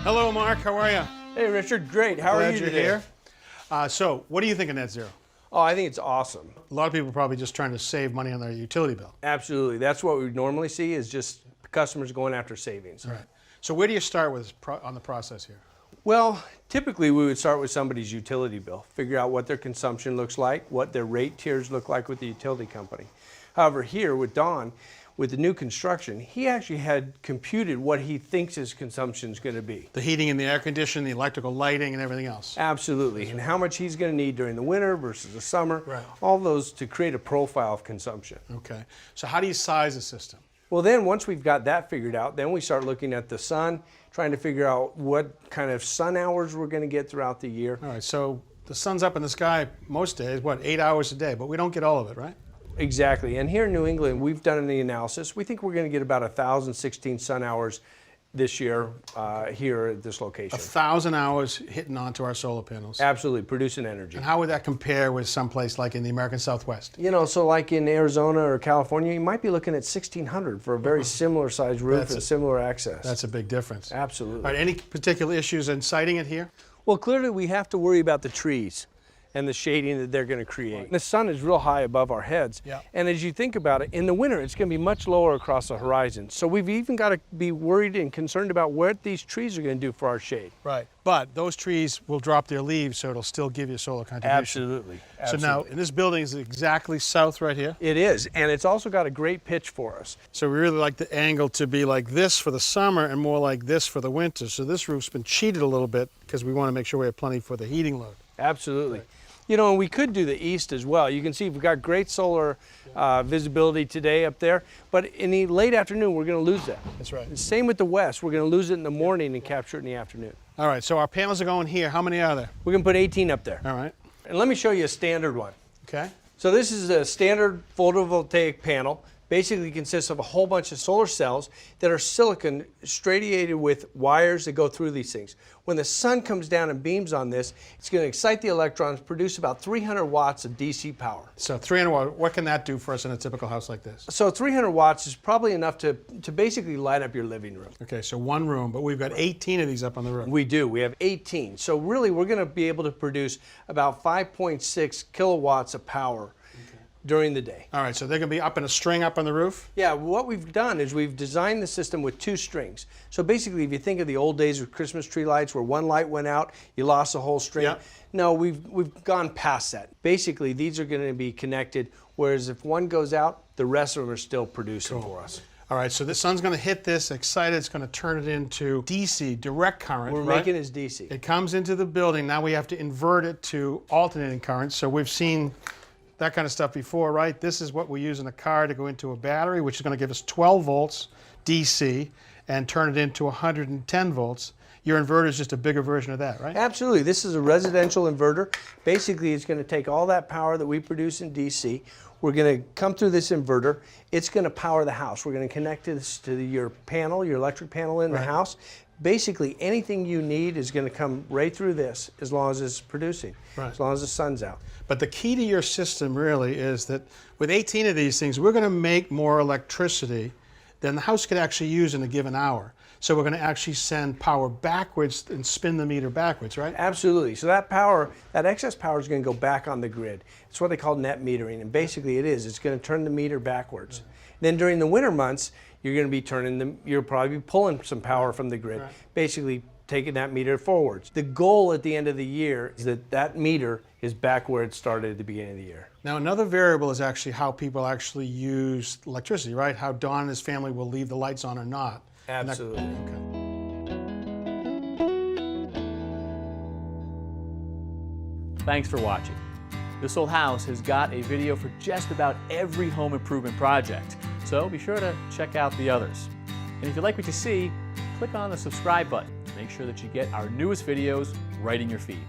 Hello, Mark. How are you? Hey, Richard. Great. How are you today? Here. So, what do you think of net zero? Oh, I think it's awesome. A lot of people are probably just trying to save money on their utility bill. Absolutely. That's what we normally see is just customers going after savings. Right. So, where do you start with on the process here? Well, typically we would start with somebody's utility bill, figure out what their consumption looks like, what their rate tiers look like with the utility company. However, here with Don, with the new construction, he actually had computed what he thinks his consumption is going to be. The heating and the air conditioning, the electrical lighting, and everything else. Absolutely, and how much he's going to need during the winter versus the summer, right. All those to create a profile of consumption. Okay, so how do you size the system? Well, then once we've got that figured out, then we start looking at the sun, trying to figure out what kind of sun hours we're going to get throughout the year. All right, so the sun's up in the sky most days, what, 8 hours a day, but we don't get all of it, right? Exactly, and here in New England, we've done the analysis. We think we're going to get about 1,016 sun hours this year here at this location. 1,000 hours hitting onto our solar panels. Absolutely, producing energy. And how would that compare with someplace like in the American Southwest? You know, so like in Arizona or California, you might be looking at 1,600 for a very similar size roof and similar access. That's a big difference. Absolutely. All right, any particular issues in siting it here? Well, clearly we have to worry about the trees and the shading that they're going to create. Right. The sun is real high above our heads. Yeah. And as you think about it, in the winter, it's going to be much lower across the horizon. So we've even got to be worried and concerned about what these trees are going to do for our shade. Right. But those trees will drop their leaves, so it'll still give you solar contribution. Absolutely. So now, in this building is exactly south right here? It is, and it's also got a great pitch for us. So we really like the angle to be like this for the summer and more like this for the winter. So this roof's been cheated a little bit because we want to make sure we have plenty for the heating load. Absolutely. Right. You know, and we could do the east as well. You can see we've got great solar visibility today up there, but in the late afternoon, we're going to lose that. That's right. And same with the west. We're going to lose it in the morning and capture it in the afternoon. All right, so our panels are going here. How many are there? We're going to put 18 up there. All right. And let me show you a standard one. Okay. So this is a standard photovoltaic panel. Basically consists of a whole bunch of solar cells that are silicon stratiated with wires that go through these things. When the sun comes down and beams on this, it's going to excite the electrons, produce about 300 watts of DC power. So 300 watts, what can that do for us in a typical house like this? So 300 watts is probably enough to basically light up your living room. Okay, so one room, but we've got 18 of these up on the roof. We do. We have 18. So really, we're going to be able to produce about 5.6 kilowatts of power during the day. All right, so they're going to be up in a string up on the roof? Yeah, what we've done is we've designed the system with 2 strings. So basically, if you think of the old days with Christmas tree lights where one light went out, you lost the whole string. Yeah. No, we've gone past that. Basically, these are going to be connected, whereas if one goes out, the rest of them are still producing for us. All right, so the sun's going to hit this, excite it, it's going to turn it into DC, direct current. We're making it as DC. It comes into the building. Now we have to invert it to alternating current. So we've seen that kind of stuff before, right? This is what we use in a car to go into a battery, which is going to give us 12 volts DC and turn it into 110 volts. Your inverter is just a bigger version of that, right? Absolutely. This is a residential inverter. Basically, it's going to take all that power that we produce in DC. We're going to come through this inverter. It's going to power the house. We're going to connect this to your panel, your electric panel in the house. Basically, anything you need is going to come right through this as long as it's producing, as long as the sun's out. But the key to your system really is that with 18 of these things, we're going to make more electricity than the house could actually use in a given hour. So we're going to actually send power backwards and spin the meter backwards, right? Absolutely. So that power, that excess power is going to go back on the grid. It's what they call net metering, and basically it is. It's going to turn the meter backwards. Then during the winter months, you're going to be you'll probably be pulling some power from the grid, basically taking that meter forwards. The goal at the end of the year is that that meter is back where it started at the beginning of the year. Now another variable is actually how people actually use electricity, right? How Don and his family will leave the lights on or not. Absolutely. Thanks for watching. This Old House has got a video for just about every home improvement project, so be sure to check out the others. And if you like what you see, click on the subscribe button to make sure that you get our newest videos right in your feed.